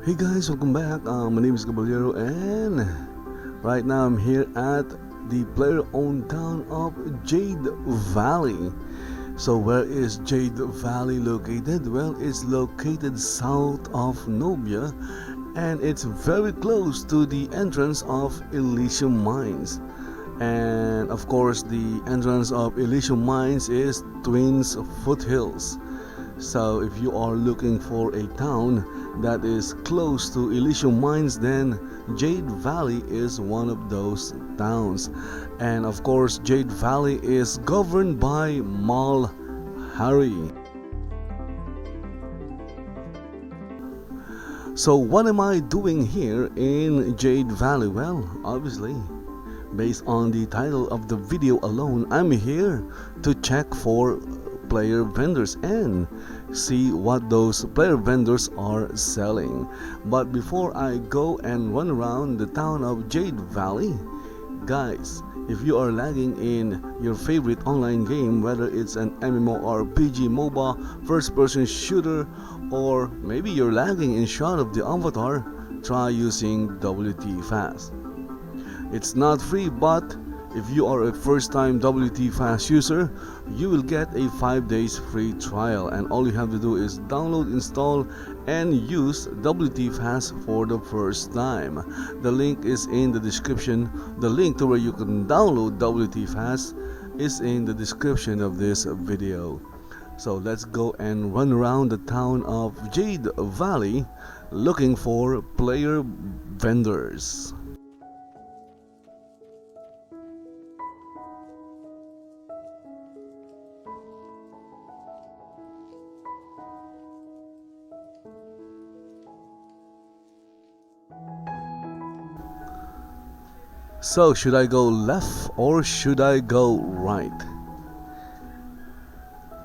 Hey guys, welcome back. My name is Kabalyero, and right now I'm here at the player-owned town of Jade Valley. So where is Jade Valley located? Well, it's located south of Nobia, and it's very close to the entrance of Elysium Mines. And of course, the entrance of Elysium Mines is Twins Foothills. So if you are looking for a town that is close to Elysium Mines, then Jade Valley is one of those towns. And of course, Jade Valley is governed by Mal Harry. So what am I doing here in Jade Valley? Well, obviously, based on the title of the video alone, I'm here to check for player vendors and see what those player vendors are selling. But before I go and run around the town of Jade Valley, guys, if you are lagging in your favorite online game, whether it's an MMORPG, MOBA, first-person shooter, or maybe you're lagging in Shroud of the Avatar, try using WT Fast. It's not free, but if you are a first-time WT Fast user, you will get a 5 days free trial, and all you have to do is download, install, and use WT Fast for the first time. The link is in the description. The link to where you can download WT Fast is in the description of this video. So let's go and run around the town of Jade Valley looking for player vendors. So should I go left or should I go right?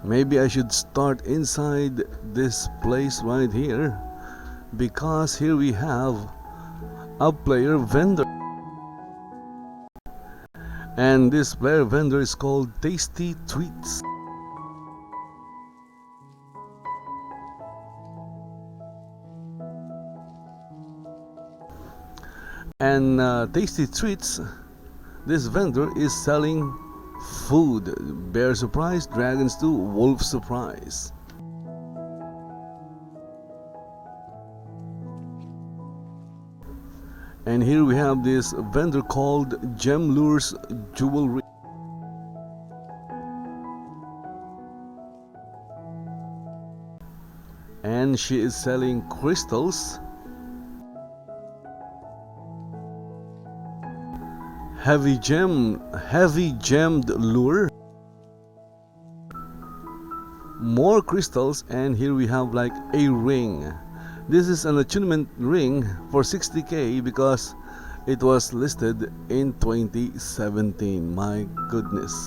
Maybe I should start inside this place right here, because here we have a player vendor. And this player vendor is called Tasty Treats. And Tasty Treats, this vendor is selling food. Bear surprise, dragons too, wolf surprise. And here we have this vendor called Gem Lures Jewelry. And she is selling crystals, heavy gemmed lure, more crystals, and here we have like a ring. This is an attunement ring for 60k because it was listed in 2017. My goodness.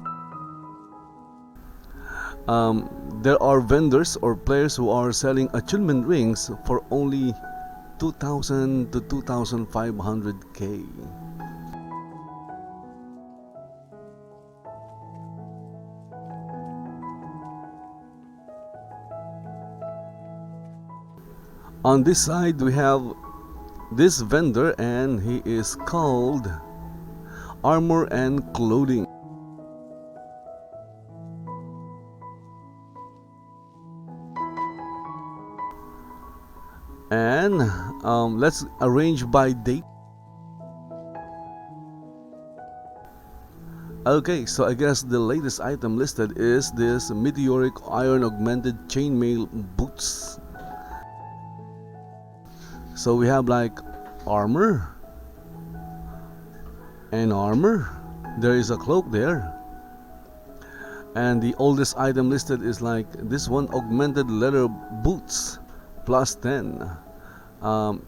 There are vendors or players who are selling attunement rings for only 2,000 to 2,500k. On this side we have this vendor, and he is called Armor and Clothing. And let's arrange by date. Okay, so I guess the latest item listed is this meteoric iron augmented chainmail boots. So we have like armor and armor. There is a cloak there. And the oldest item listed is like this one, augmented leather boots plus 10.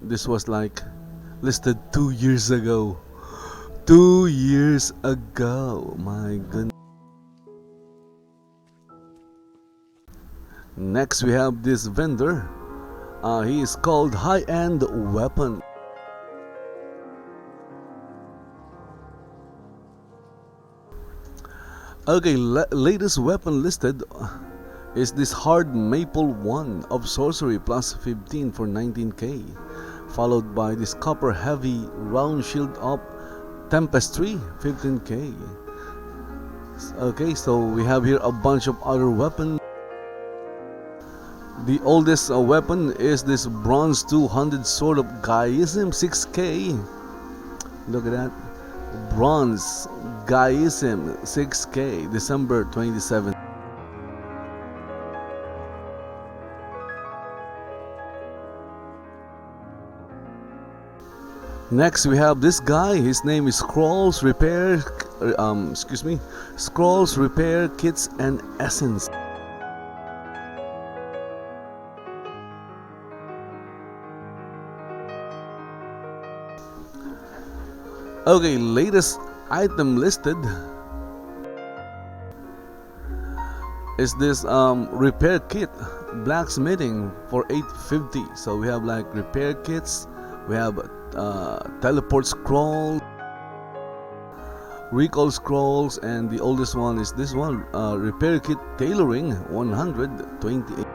This was like listed 2 years ago. 2 years ago. My goodness. Next we have this vendor. He is called High-End Weapon. Okay, latest weapon listed is this hard maple one of sorcery plus 15 for 19k. followed by this copper heavy round shield of Tempestry, 15k. Okay, so we have here a bunch of other weapons. The oldest weapon is this bronze 200 sword of Gaiism, 6k. Look at that. Bronze Gaiism, 6k, December 27. Next we have this guy. His name is Scrolls Repair Scrolls Repair Kits and Essence. Okay, latest item listed is this repair kit, blacksmithing for 850. So we have like repair kits, we have teleport scroll, recall scrolls, and the oldest one is this one, repair kit tailoring, 128.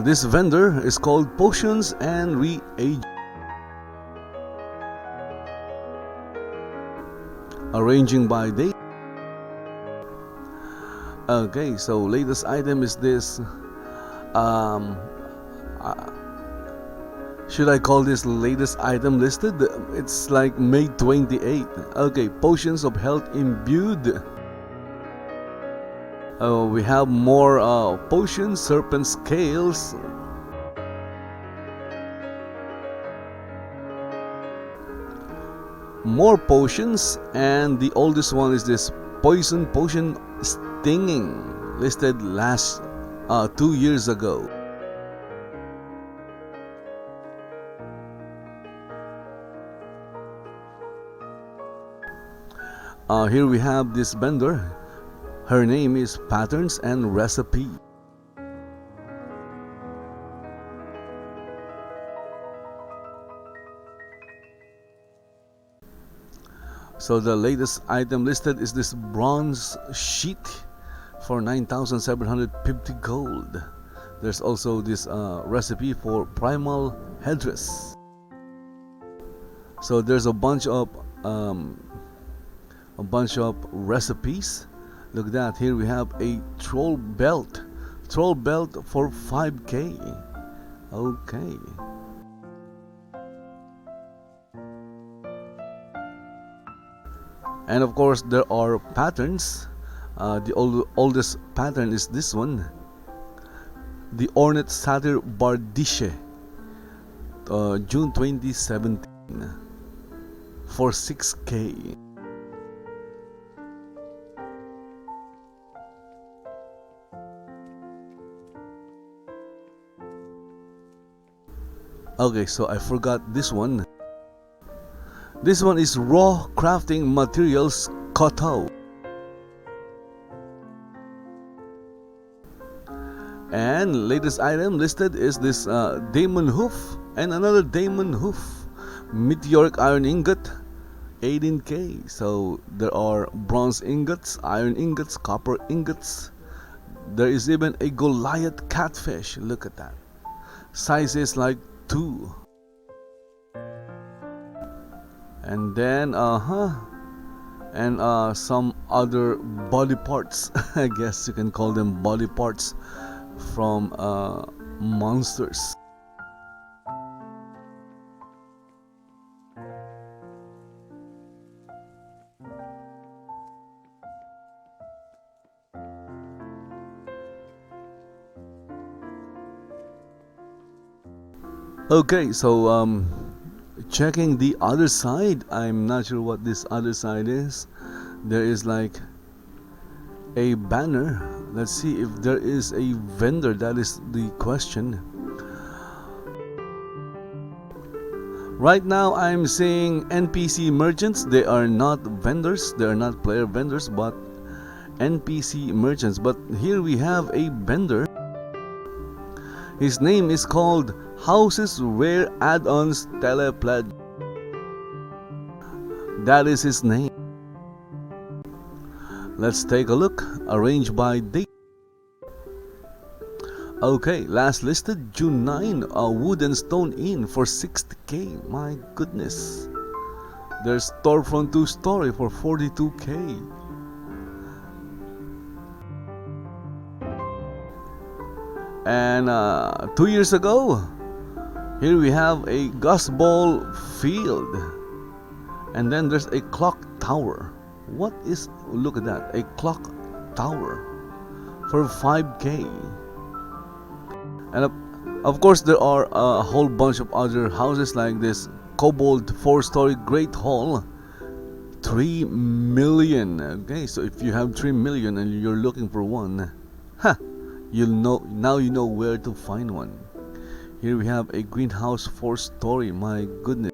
This vendor is called Potions and Reagents. Arranging by date. Okay, so latest item is this. Should I call this latest item listed? It's like May 28. Okay, Potions of Health Imbued. We have more potions, serpent scales. More potions, and the oldest one is this poison potion stinging, listed last 2 years ago. Here we have this vendor. Her name is Patterns and Recipe. So the latest item listed is this bronze sheet for 9,750 gold. There's also this recipe for primal headdress. So there's a bunch of recipes. Look at that. Here we have a troll belt for 5k. Okay. And of course there are patterns. The oldest pattern is this one, the Ornate Satyr Bardiche, June 2017, for 6k. Okay, so I forgot this one. This one is Raw Crafting Materials Koto. And latest item listed is this Demon Hoof and another Demon Hoof. Meteoric Iron Ingot, 18k. So there are bronze ingots, iron ingots, copper ingots. There is even a Goliath catfish. Look at that. Size is like 2. And then some other body parts. I guess you can call them body parts from monsters. Okay, so checking the other side. I'm not sure what this other side is. There is like a banner. Let's see if there is a vendor. That is the question. Right now I'm seeing NPC merchants. They are not vendors, they are not player vendors, but NPC merchants. But here we have a vendor. His name is called Houses Rare Add-ons Telepledge. That is his name. Let's take a look. Arranged by date. Okay, last listed June 9, a wood and stone inn for 60k. My goodness. There's storefront 2-story for 42k. And 2 years ago, here we have a Gusball field. And then there's a clock tower. What is, look at that, a clock tower for 5k. And of course there are a whole bunch of other houses like this Kobold 4-story Great Hall, 3 million. Okay, so if you have 3 million and you're looking for one, you'll know, now you know where to find one. Here we have a greenhouse 4-story. My goodness.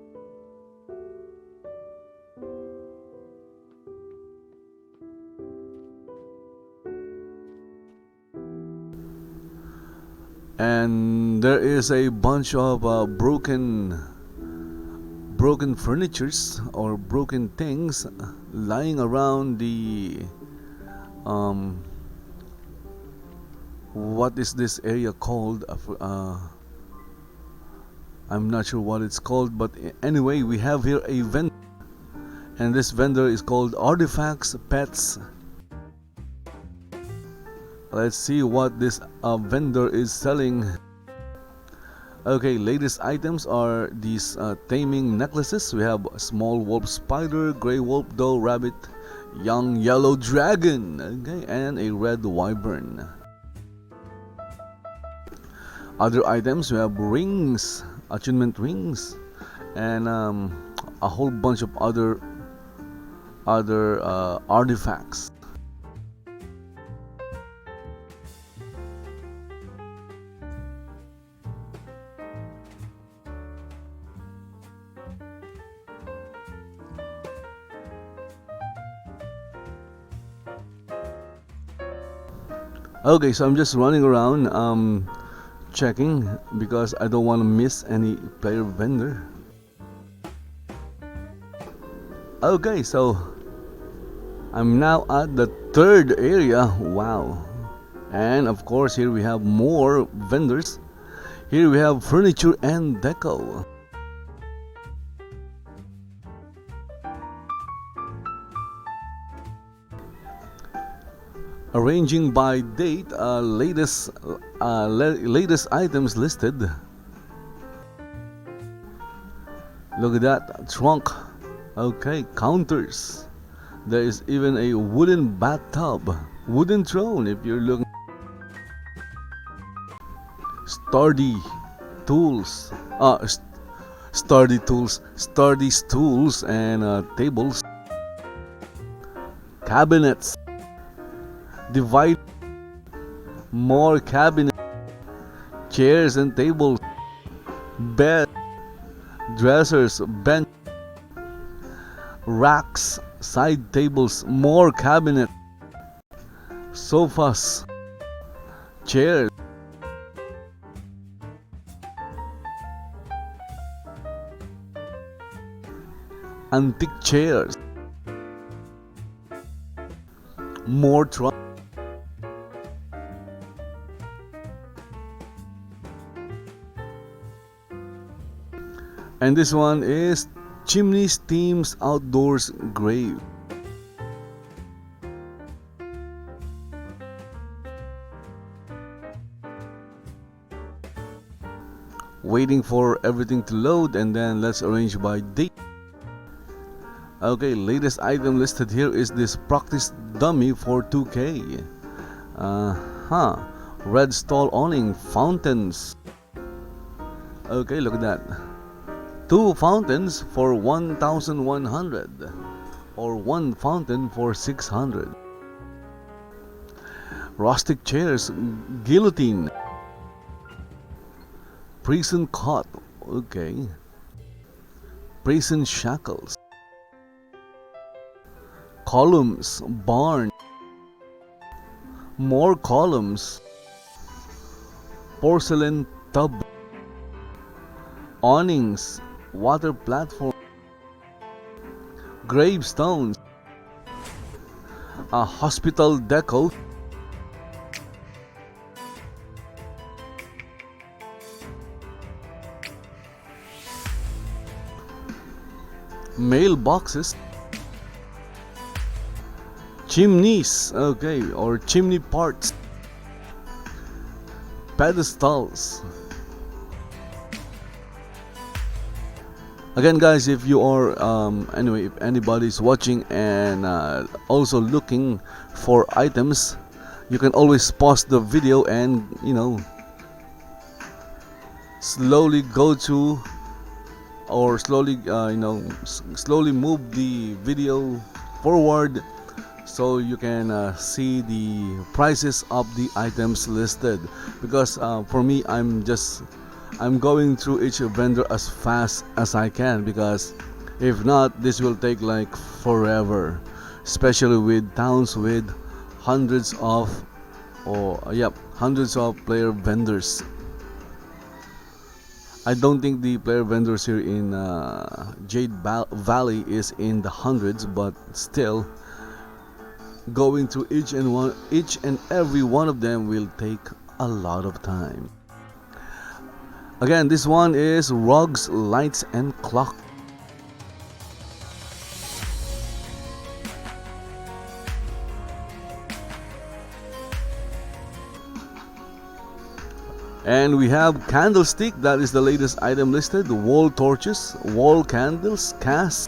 And there is a bunch of broken furnitures or broken things lying around the what is this area called? I'm not sure what it's called, but anyway, we have here a vendor, and this vendor is called Artifacts Pets. Let's see what this vendor is selling. Okay, latest items are these taming necklaces. We have a small wolf spider, gray wolf doe rabbit, young yellow dragon, okay, and a red wyvern. Other items, we have rings, attunement rings, and a whole bunch of other artifacts. Okay, so I'm just running around checking because I don't want to miss any player vendor. Okay, so I'm now at the third area. Wow. And of course here we have more vendors. Here we have furniture and deco. Arranging by date, latest items listed. Look at that trunk. Okay, counters. There is even a wooden bathtub, wooden throne if you're looking. Sturdy tools, sturdy stools and tables. Cabinets. Divide more cabinets, chairs and tables, bed, dressers, bench, racks, side tables, more cabinets, sofas, chairs, antique chairs, more trunks. And this one is Chimney Steam's Outdoors Grave. Waiting for everything to load, and then let's arrange by date. Okay, latest item listed here is this practice dummy for 2k. Red stall awning, fountains. Okay, look at that. 2 fountains for 1,100 or 1 fountain for 600. Rustic chairs, guillotine, prison cot, okay, prison shackles, columns, barn, more columns, porcelain tub, awnings, water platform, gravestones, a hospital deco, mailboxes, chimneys, okay, or chimney parts, pedestals. Again guys, if you are anyway, if anybody's watching and also looking for items, you can always pause the video and slowly go to, or slowly slowly move the video forward so you can see the prices of the items listed, because for me I'm going through each vendor as fast as I can, because if not this will take like forever, especially with towns with hundreds of player vendors. I don't think the player vendors here in Jade Valley is in the hundreds, but still going through each and every one of them will take a lot of time. Again, this one is rugs, lights and clock. And we have candlestick, that is the latest item listed. Wall torches, wall candles, casks,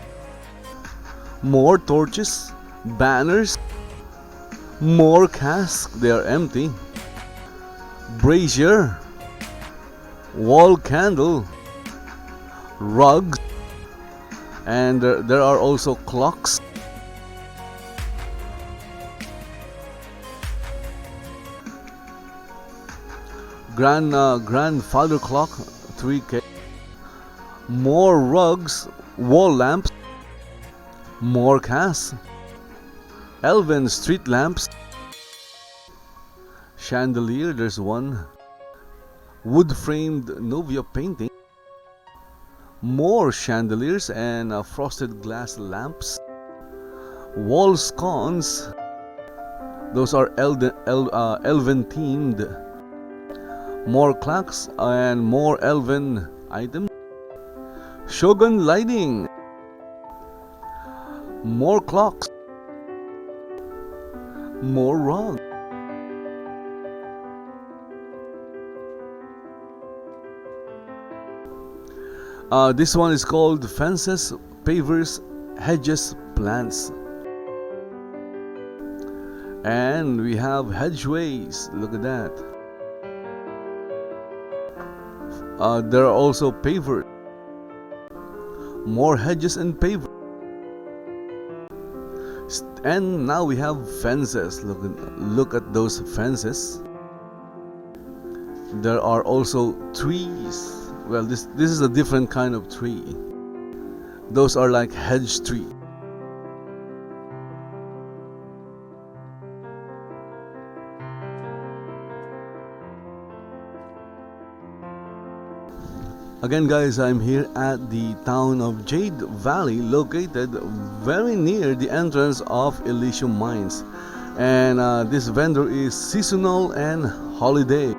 more torches, banners, more casks, they are empty, brazier, wall candle, rugs, and there are also clocks. Grandfather clock, 3K, more rugs, wall lamps, more casks, elven street lamps, chandelier, there's one, wood framed Novia painting, more chandeliers and frosted glass lamps, wall scones, those are elven themed, more clocks and more elven items, shogun lighting, more clocks, more rugs. This one is called fences, pavers, hedges, plants. And we have hedgeways, look at that. There are also pavers, more hedges and pavers. And now we have fences. Look at those fences. There are also trees. Well, this is a different kind of tree. Those are like hedge tree. Again guys, I'm here at the town of Jade Valley, located very near the entrance of Elysium Mines. And this vendor is seasonal and holiday.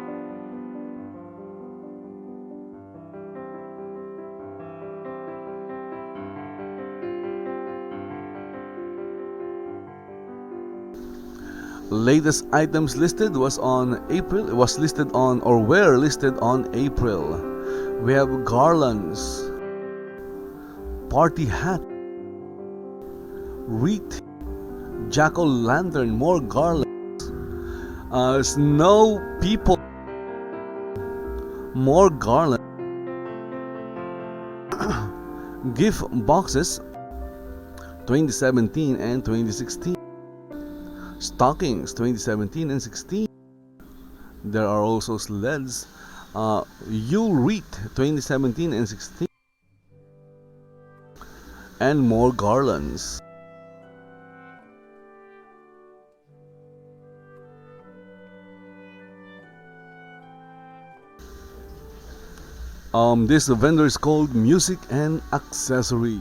Latest items listed was listed on April. We have garlands, party hat, wreath, jack-o'-lantern, more garlands, snow people, more garlands, gift boxes, 2017 and 2016, stockings, 2017 and 16. There are also sleds. Yule wreath 2017 and 16, and more garlands. This vendor is called music and accessory.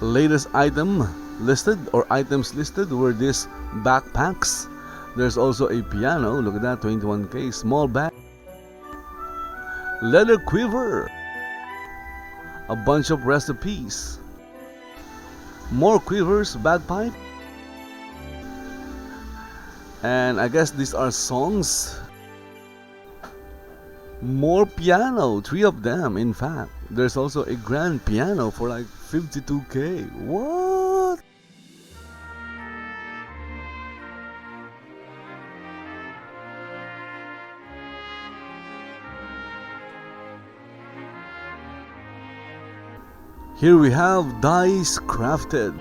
Latest item listed, or items listed, were these backpacks. There's also a piano, look at that, 21K, small bag, leather quiver, a bunch of recipes, more quivers, bagpipe, and I guess these are songs. More piano, 3 of them in fact. There's also a grand piano for like 52k. What? Here we have dice crafted.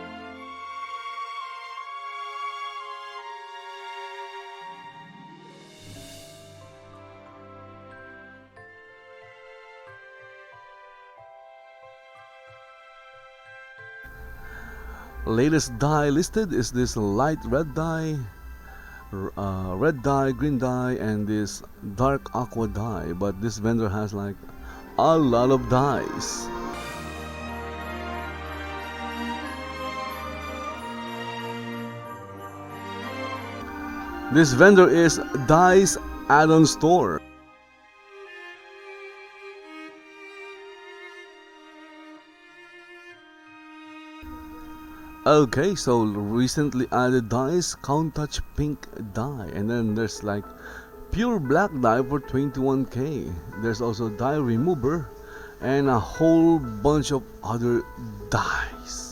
Latest dye listed is this light red dye, red dye, green dye, and this dark aqua dye. But this vendor has like a lot of dyes. This vendor is Dyes Add-on Store. Okay, so recently added dyes, Count Touch pink dye, and then there's like pure black dye for 21k. There's also dye remover and a whole bunch of other dyes.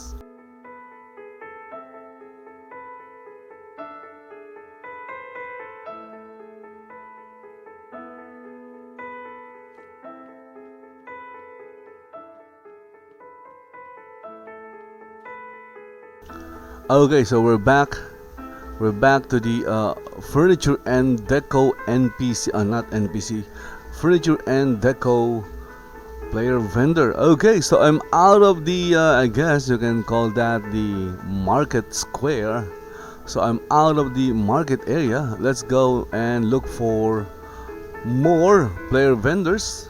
Okay, so we're back to the furniture and deco NPC, not NPC, furniture and deco player vendor. Okay, so I'm out of the I guess you can call that the market square. So I'm out of the market area. Let's go and look for more player vendors.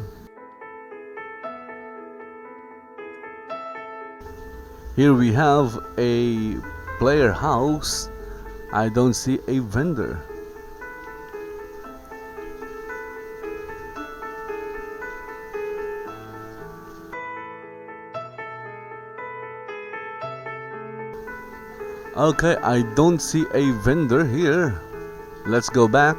Here we have a player house. I don't see a vendor. Okay, I don't see a vendor here. Let's go back.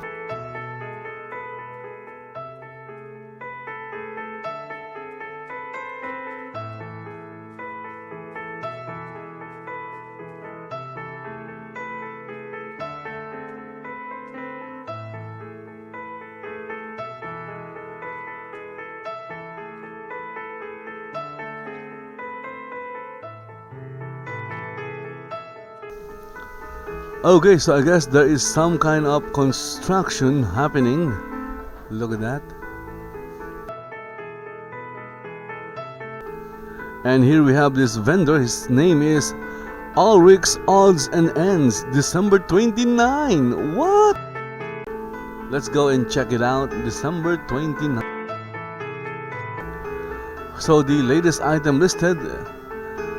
Okay, so I guess there is some kind of construction happening. Look at that. And here we have this vendor. His name is Ulrich's Odds and Ends, December 29. What? Let's go and check it out. December 29. So the latest item listed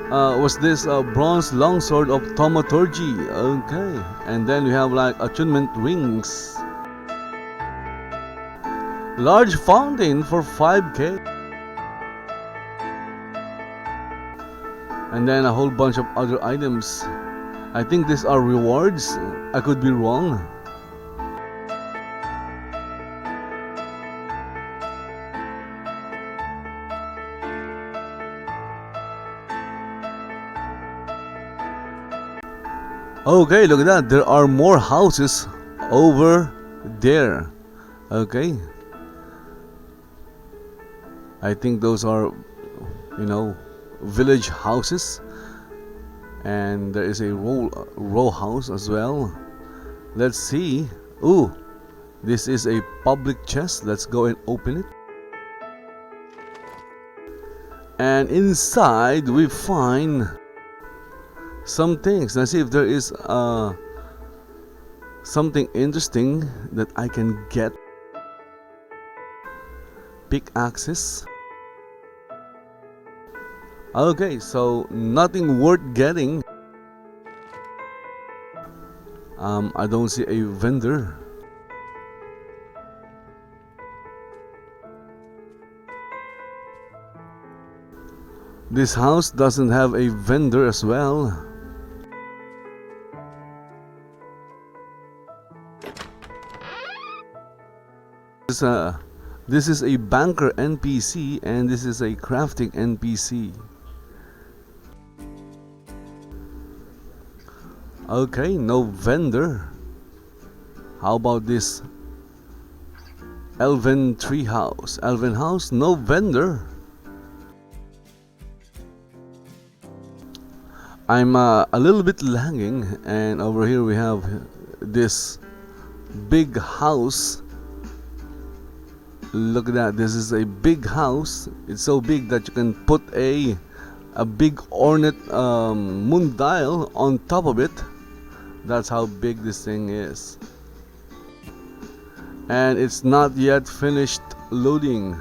was this bronze longsword of thaumaturgy. Okay, and then we have like attunement rings, large fountain for 5k, and then a whole bunch of other items. I think these are rewards. I could be wrong. Okay, look at that. There are more houses over there. Okay. I think those are, village houses. And there is a row house as well. Let's see. Ooh, this is a public chest. Let's go and open it. And inside we find some things. Let's see if there is something interesting that I can get. Pickaxes. Okay, so nothing worth getting. I don't see a vendor. This house doesn't have a vendor as well. This is a banker NPC and this is a crafting NPC. Okay, no vendor. How about this Elven tree house? Elven house, no vendor. I'm a little bit lagging, and over here we have this big house. Look at that, this is a big house. It's so big that you can put a big ornate moon dial on top of it. That's how big this thing is. And it's not yet finished loading.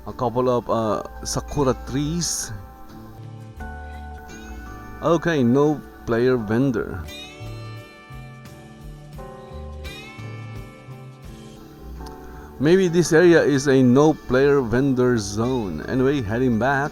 A couple of sakura trees. Okay, no player vendor. Maybe this area is a no player vendor zone. Anyway, heading back.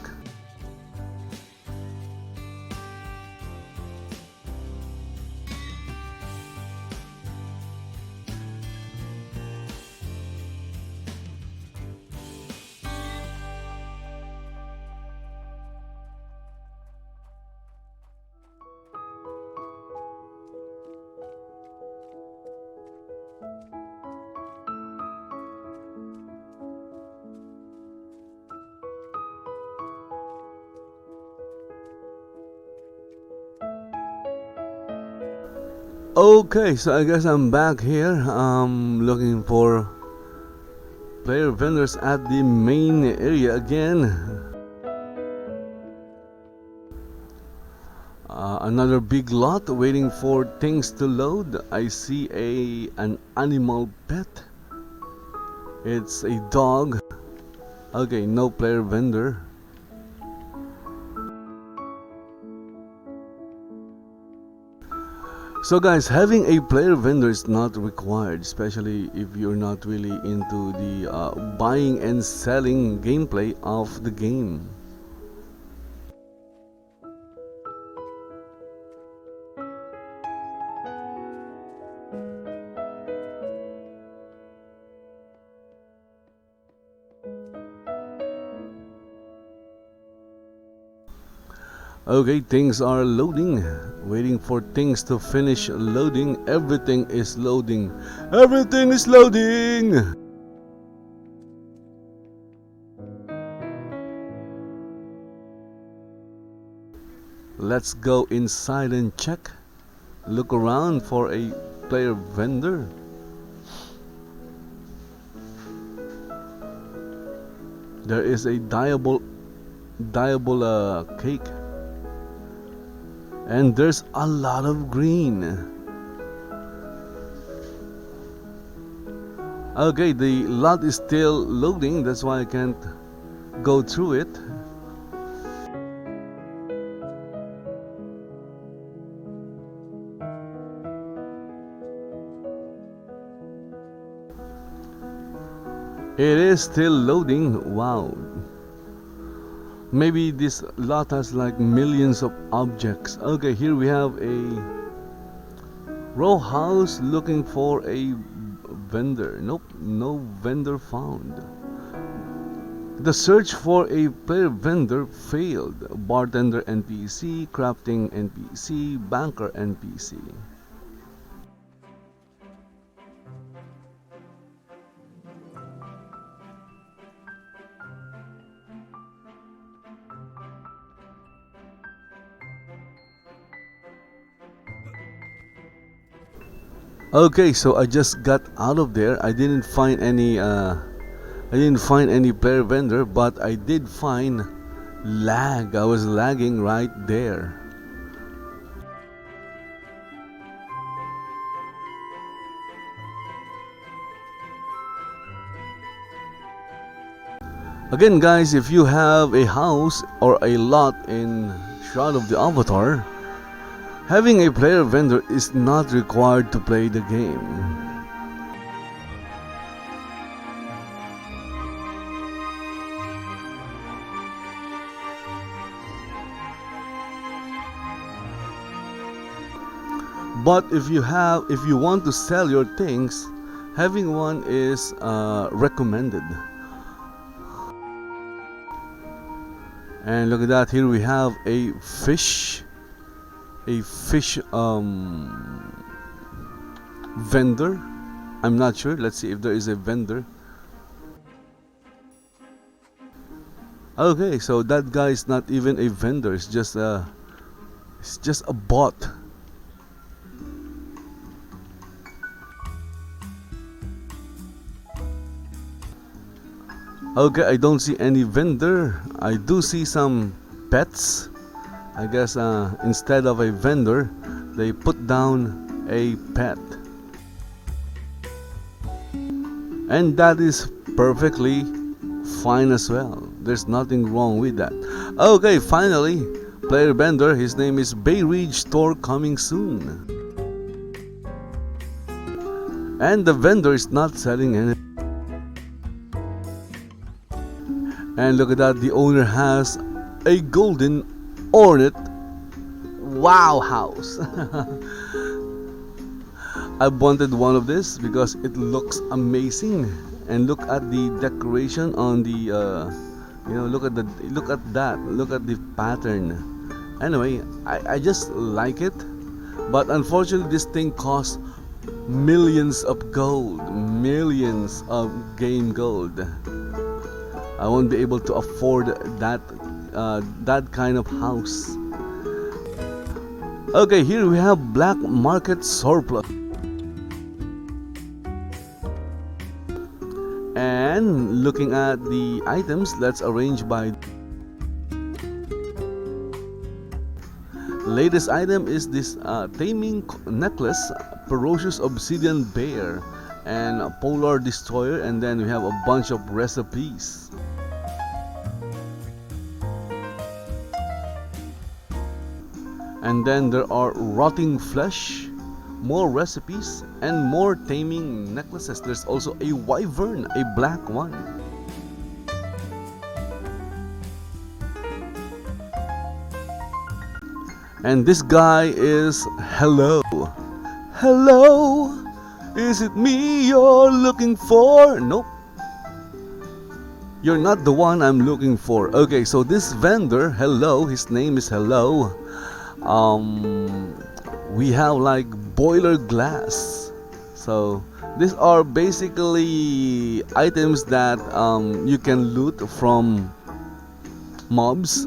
Okay, so I guess I'm back here. Looking for player vendors at the main area again. Another big lot waiting for things to load. I see an animal pet. It's a dog. Okay, no player vendor. So guys, having a player vendor is not required, especially if you're not really into the buying and selling gameplay of the game. Okay, things are loading. Waiting for things to finish loading. Everything is loading. Everything is loading! Let's go inside and check. Look around for a player vendor. There is a diable cake. And there's a lot of green. Okay, the lot is still loading, that's why I can't go through it. It is still loading. Wow. Maybe this lot has like millions of objects. Okay, here we have a row house looking for a vendor. Nope, no vendor found. The search for a player vendor failed. Bartender NPC, crafting NPC, banker NPC. Okay, so I just got out of there. I didn't find any player vendor, but I did find lag. I was lagging right there. Again guys, if you have a house or a lot in Shroud of the Avatar, having a player vendor is not required to play the game. But if you want to sell your things, having one is recommended. And look at that, here we have a fish vendor. I'm not sure. Let's see if there is a vendor. Okay, so that guy is not even a vendor. It's just a bot. Okay, I don't see any vendor. I do see some pets. I guess instead of a vendor, they put down a pet. And that is perfectly fine as well. There's nothing wrong with that. Okay, finally, player vendor. His name is Bay Ridge Store, coming soon. And the vendor is not selling anything. And look at that, the owner has a golden ornate wow house. I wanted one of this because it looks amazing. And look at the decoration on the look at that, look at the pattern. Anyway, I just like it, but unfortunately this thing costs millions of gold, millions of game gold. I won't be able to afford that kind of house. Okay, here we have black market surplus. And looking at the items, let's arrange by. Latest item is this taming necklace, ferocious obsidian bear, and a polar destroyer, and then we have a bunch of recipes. And then there are rotting flesh, more recipes, and more taming necklaces. There's also a wyvern, a black one. And this guy is hello. Hello, is it me you're looking for? Nope. You're not the one I'm looking for. Okay, so this vendor, hello, his name is hello. We have like boiler glass. So these are basically items that you can loot from mobs,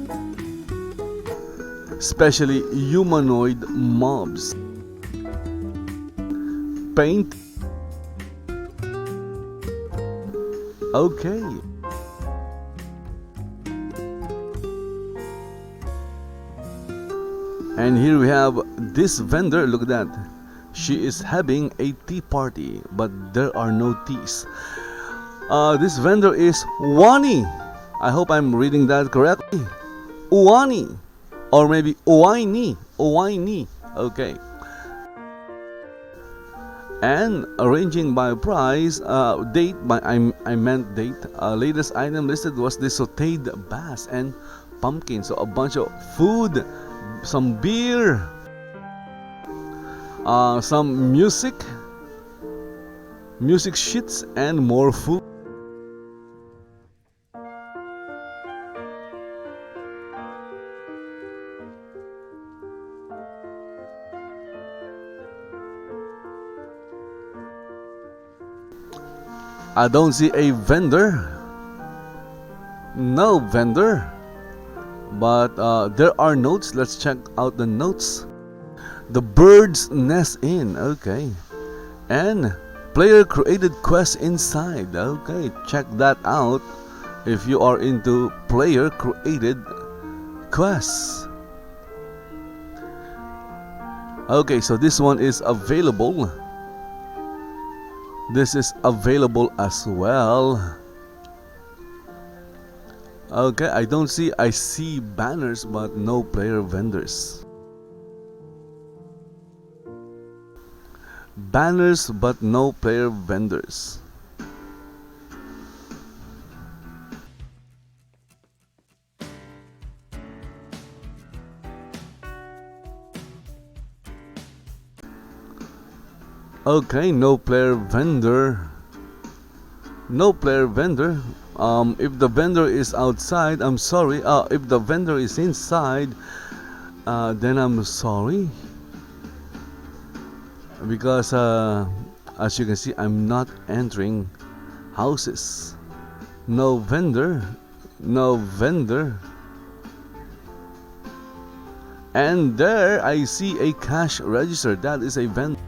especially humanoid mobs. Paint. Okay. And here we have this vendor. Look at that. She is having a tea party, but there are no teas. This vendor is Uwani. I hope I'm reading that correctly. Uwani. Or maybe Uwaini. Uwaini. Okay. And arranging by price, date by I meant date. Latest item listed was the sauteed bass and pumpkin. So a bunch of food, some beer, some music sheets, and more food. I don't see a vendor. No vendor. But there are notes. Let's check out the notes. The Bird's Nest Inn. Okay. And player created quests inside. Okay, check that out if you are into player created quests. Okay, so this one is available. This is available as well. Okay, I see banners but no player vendors. Banners but no player vendors. Okay, no player vendor. No player vendor. If the vendor is outside, I'm sorry. If the vendor is inside, then I'm sorry. Because as you can see, I'm not entering houses. No vendor. No vendor. And there I see a cash register. That is a vendor.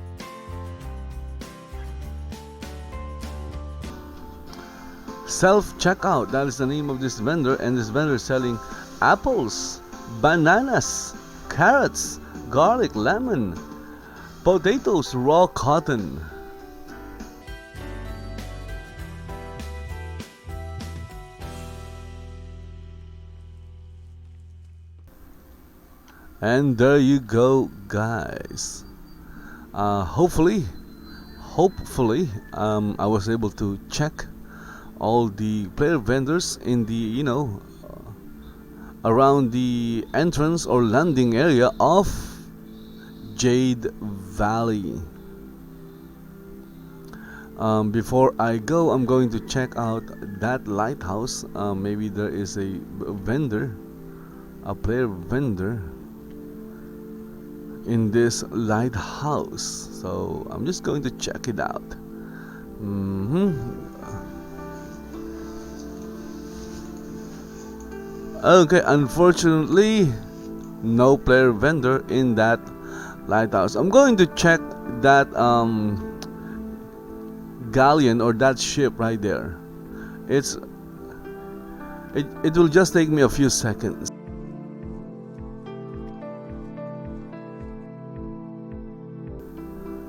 Self-checkout, that is the name of this vendor, and this vendor is selling apples, bananas, carrots, garlic, lemon, potatoes, raw cotton. And there you go, guys. Hopefully, I was able to check all the player vendors in the around the entrance or landing area of Jade Valley. Before I go, I'm going to check out that lighthouse. Maybe there is a vendor, a player vendor in this lighthouse, so I'm just going to check it out. Okay, unfortunately, no player vendor in that lighthouse. I'm going to check that galleon or that ship right there. It will just take me a few seconds.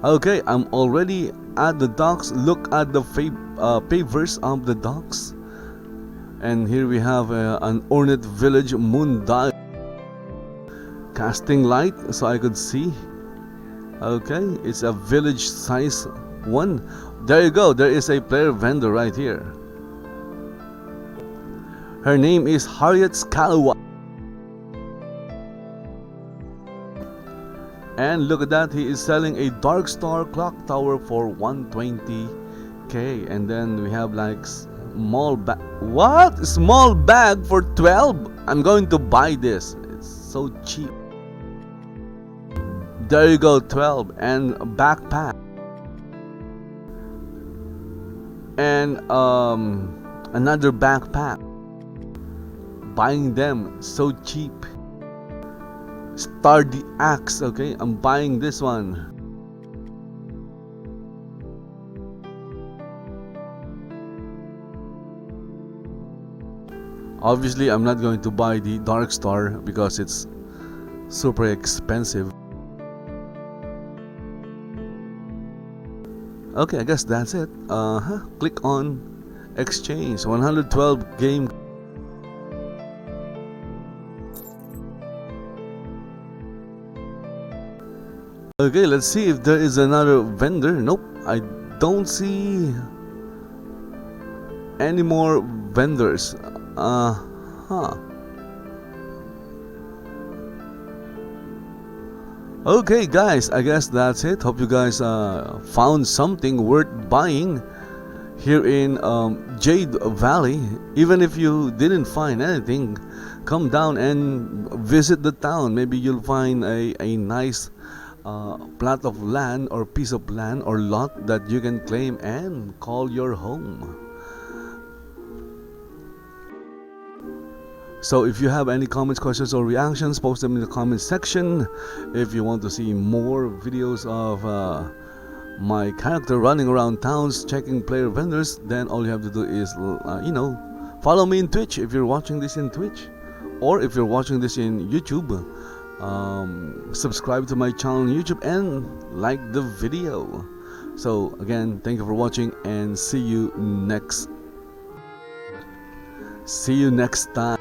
Okay, I'm already at the docks. Look at the pavers of the docks. And here we have an ornate village moon dial casting light so I could see. Okay, it's a village size one. There you go, there is a player vendor right here. Her name is Harriet Scalawa. And look at that, he is selling a Dark Star clock tower for 120k. And then we have like small bag. What? Small bag for 12? I'm going to buy this. It's so cheap. There you go, 12. And a backpack. And another backpack. Buying them so cheap. Starr the axe. Okay, I'm buying this one. Obviously, I'm not going to buy the Dark Star because it's super expensive. Okay, I guess that's it. Click on exchange. 112 game. Okay, let's see if there is another vendor. Nope, I don't see any more vendors. Okay, guys, I guess that's it. Hope you guys found something worth buying here in Jade Valley. Even if you didn't find anything, come down and visit the town. Maybe you'll find a nice plot of land or piece of land or lot that you can claim and call your home. So if you have any comments, questions, or reactions, post them in the comment section. If you want to see more videos of my character running around towns checking player vendors, then all you have to do is follow me in Twitch if you're watching this in Twitch, or if you're watching this in YouTube, subscribe to my channel on YouTube and like the video. So again, thank you for watching and see you next time.